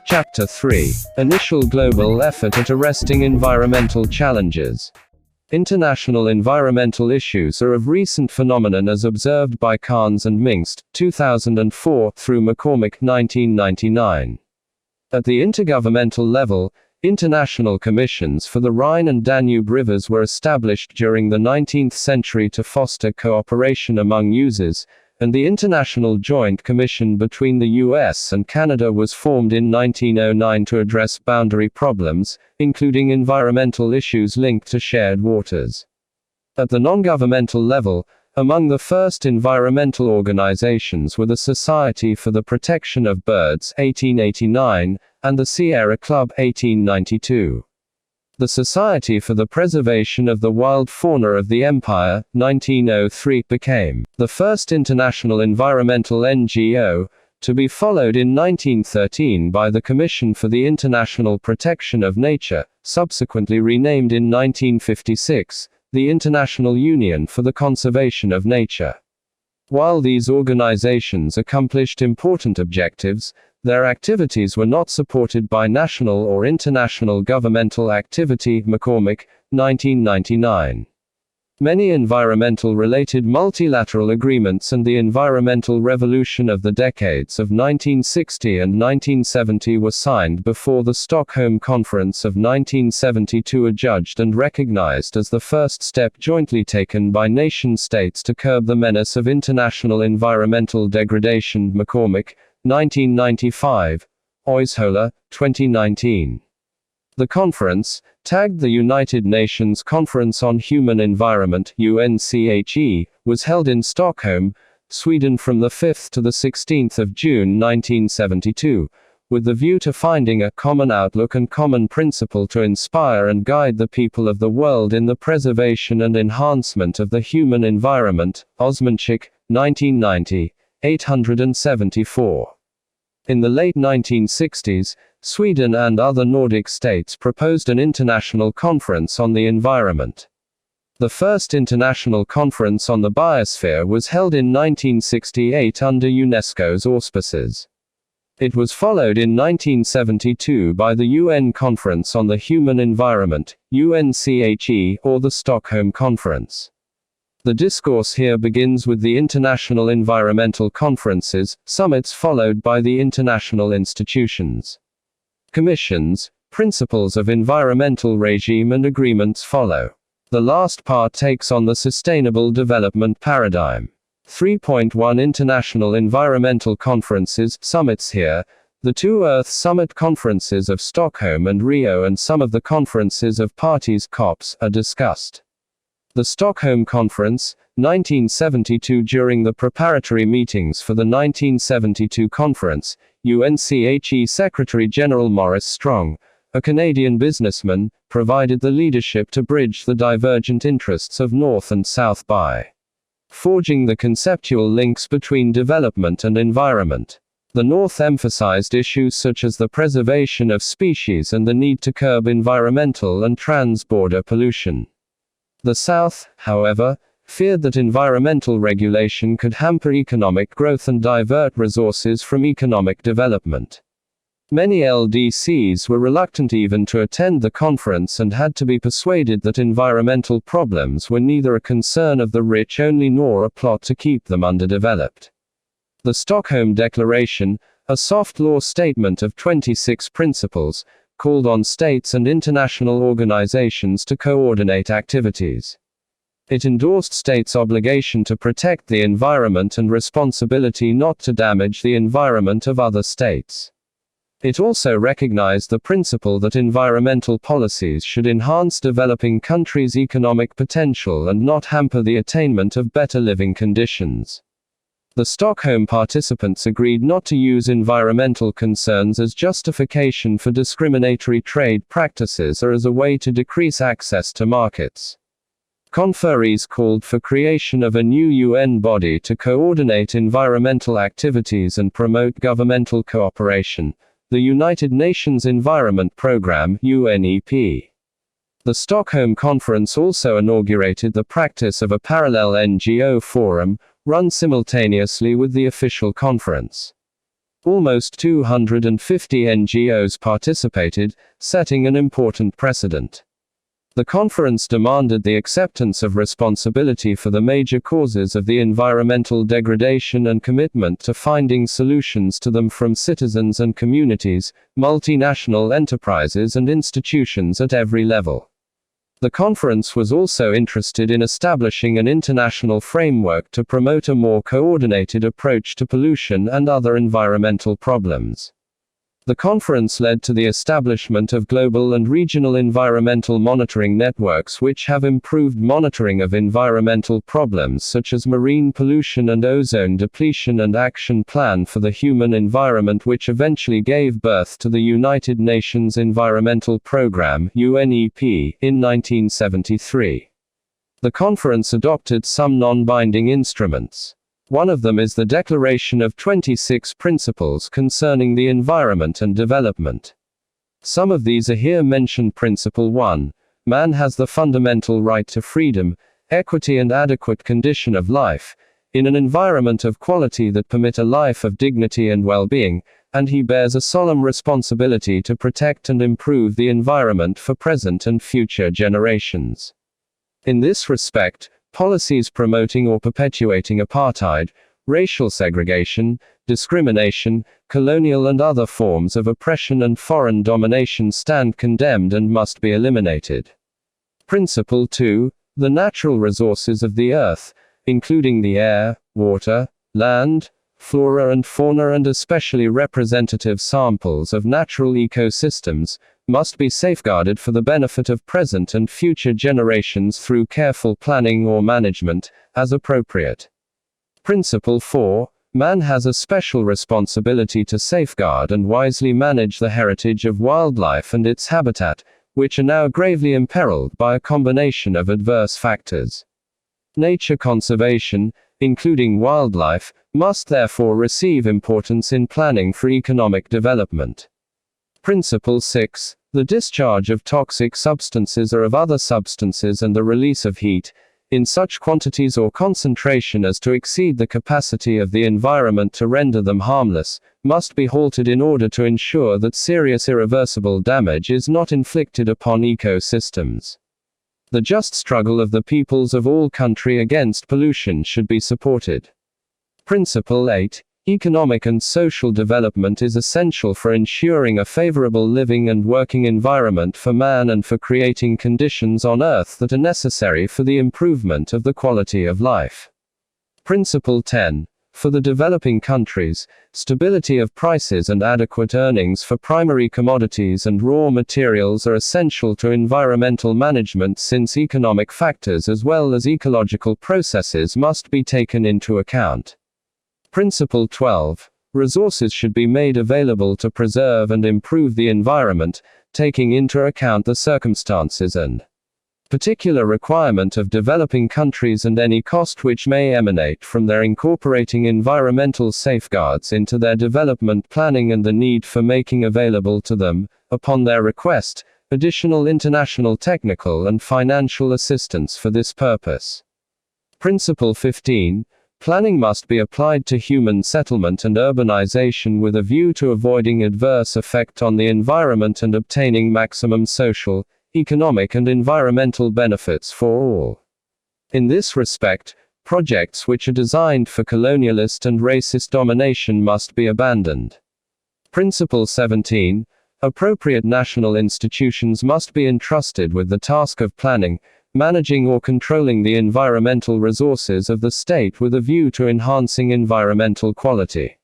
Chapter 3. Initial global effort at arresting environmental challenges. International environmental issues are of recent phenomenon as observed by Carnes and Mingst, 2004, through McCormick, 1999. At the intergovernmental level, international commissions for the Rhine and Danube rivers were established during the 19th century to foster cooperation among users, and the International Joint Commission between the US and Canada was formed in 1909 to address boundary problems, including environmental issues linked to shared waters. At the non-governmental level, among the first environmental organizations were the Society for the Protection of Birds, 1889, and the Sierra Club, 1892. The Society for the Preservation of the Wild Fauna of the Empire, 1903, became the first international environmental NGO, to be followed in 1913 by the Commission for the International Protection of Nature, subsequently renamed in 1956, the International Union for the Conservation of Nature. While these organizations accomplished important objectives, their activities were not supported by national or international governmental activity. McCormick, 1999. Many environmental-related multilateral agreements and the environmental revolution of the decades of 1960 and 1970 were signed before the Stockholm Conference of 1972, adjudged and recognized as the first step jointly taken by nation-states to curb the menace of international environmental degradation. McCormick, 1995, Oishola, 2019. The conference, tagged the United Nations Conference on Human Environment, UNCHE, was held in Stockholm, Sweden from the 5th to the 16th of June 1972, with the view to finding a common outlook and common principle to inspire and guide the people of the world in the preservation and enhancement of the human environment. Osmanchik, 1990, 874. In the late 1960s, Sweden and other Nordic states proposed an international conference on the environment. The first international conference on the biosphere was held in 1968 under UNESCO's auspices. It was followed in 1972 by the UN Conference on the Human Environment, UNCHE, or the Stockholm Conference. The discourse here begins with the international environmental conferences, summits followed by the international institutions. Commissions, principles of environmental regime and agreements follow. The last part takes on the sustainable development paradigm. 3.1 International Environmental Conferences, summits here, the two Earth Summit conferences of Stockholm and Rio and some of the conferences of parties COPs, are discussed. The Stockholm Conference, 1972. During the preparatory meetings for the 1972 conference, UNCHE Secretary-General Maurice Strong, a Canadian businessman, provided the leadership to bridge the divergent interests of North and South by forging the conceptual links between development and environment. The North emphasized issues such as the preservation of species and the need to curb environmental and trans-border pollution. The South, however, feared that environmental regulation could hamper economic growth and divert resources from economic development. Many LDCs were reluctant even to attend the conference and had to be persuaded that environmental problems were neither a concern of the rich only nor a plot to keep them underdeveloped. The Stockholm Declaration, a soft law statement of 26 principles, called on states and international organizations to coordinate activities. It endorsed states' obligation to protect the environment and responsibility not to damage the environment of other states. It also recognized the principle that environmental policies should enhance developing countries' economic potential and not hamper the attainment of better living conditions. The Stockholm participants agreed not to use environmental concerns as justification for discriminatory trade practices or as a way to decrease access to markets. Conferees called for creation of a new UN body to coordinate environmental activities and promote governmental cooperation, the United Nations Environment Programme, UNEP. The Stockholm Conference also inaugurated the practice of a parallel NGO forum, run simultaneously with the official conference. Almost 250 NGOs participated, setting an important precedent. The conference demanded the acceptance of responsibility for the major causes of the environmental degradation and commitment to finding solutions to them from citizens and communities, multinational enterprises and institutions at every level. The conference was also interested in establishing an international framework to promote a more coordinated approach to pollution and other environmental problems. The conference led to the establishment of global and regional environmental monitoring networks which have improved monitoring of environmental problems such as marine pollution and ozone depletion, and Action Plan for the Human Environment, which eventually gave birth to the United Nations Environmental Programme (UNEP) in 1973. The conference adopted some non-binding instruments. One of them is the Declaration of 26 Principles concerning the environment and development. Some of these are here mentioned. Principle 1. Man has the fundamental right to freedom, equity and adequate condition of life, in an environment of quality that permit a life of dignity and well-being, and he bears a solemn responsibility to protect and improve the environment for present and future generations. In this respect, policies promoting or perpetuating apartheid, racial segregation, discrimination, colonial and other forms of oppression and foreign domination stand condemned and must be eliminated. Principle 2. The natural resources of the earth, including the air, water, land, flora and fauna, and especially representative samples of natural ecosystems, must be safeguarded for the benefit of present and future generations through careful planning or management, as appropriate. Principle 4. Man has a special responsibility to safeguard and wisely manage the heritage of wildlife and its habitat, which are now gravely imperiled by a combination of adverse factors. Nature conservation, including wildlife, must therefore receive importance in planning for economic development. Principle 6. The discharge of toxic substances or of other substances and the release of heat, in such quantities or concentration as to exceed the capacity of the environment to render them harmless, must be halted in order to ensure that serious irreversible damage is not inflicted upon ecosystems. The just struggle of the peoples of all country against pollution should be supported. Principle 8. Economic and social development is essential for ensuring a favorable living and working environment for man and for creating conditions on earth that are necessary for the improvement of the quality of life. Principle 10. For the developing countries, stability of prices and adequate earnings for primary commodities and raw materials are essential to environmental management, since economic factors as well as ecological processes must be taken into account. Principle 12. Resources should be made available to preserve and improve the environment, taking into account the circumstances and particular requirement of developing countries and any cost which may emanate from their incorporating environmental safeguards into their development planning, and the need for making available to them, upon their request, additional international technical and financial assistance for this purpose. Principle 15. Planning must be applied to human settlement and urbanization with a view to avoiding adverse effect on the environment and obtaining maximum social, economic and environmental benefits for all. In this respect, projects which are designed for colonialist and racist domination must be abandoned. Principle 17. Appropriate national institutions must be entrusted with the task of planning, managing or controlling the environmental resources of the state with a view to enhancing environmental quality.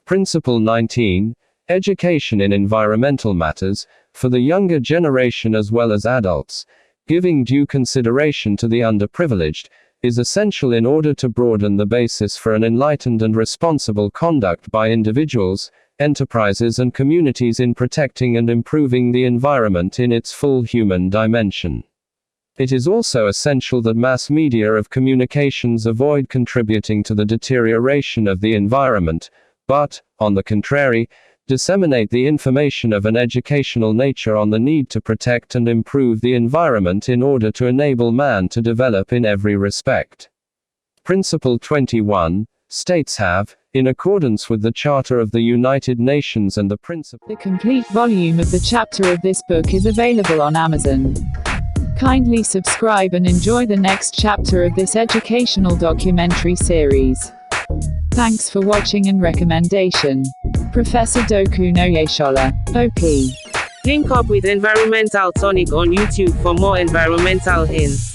Principle 19. Education in environmental matters, for the younger generation as well as adults, giving due consideration to the underprivileged, is essential in order to broaden the basis for an enlightened and responsible conduct by individuals, enterprises and communities in protecting and improving the environment in its full human dimension. It is also essential that mass media of communications avoid contributing to the deterioration of the environment, but, on the contrary, disseminate the information of an educational nature on the need to protect and improve the environment in order to enable man to develop in every respect. Principle 21. States have, in accordance with the Charter of the United Nations and the principle. The complete volume of the chapter of this book is available on Amazon. Kindly subscribe and enjoy the next chapter of this educational documentary series. Thanks for watching and recommendation. Professor Dokun Oyeshola, OP. Link up with Environmental Tonic on YouTube for more environmental hints.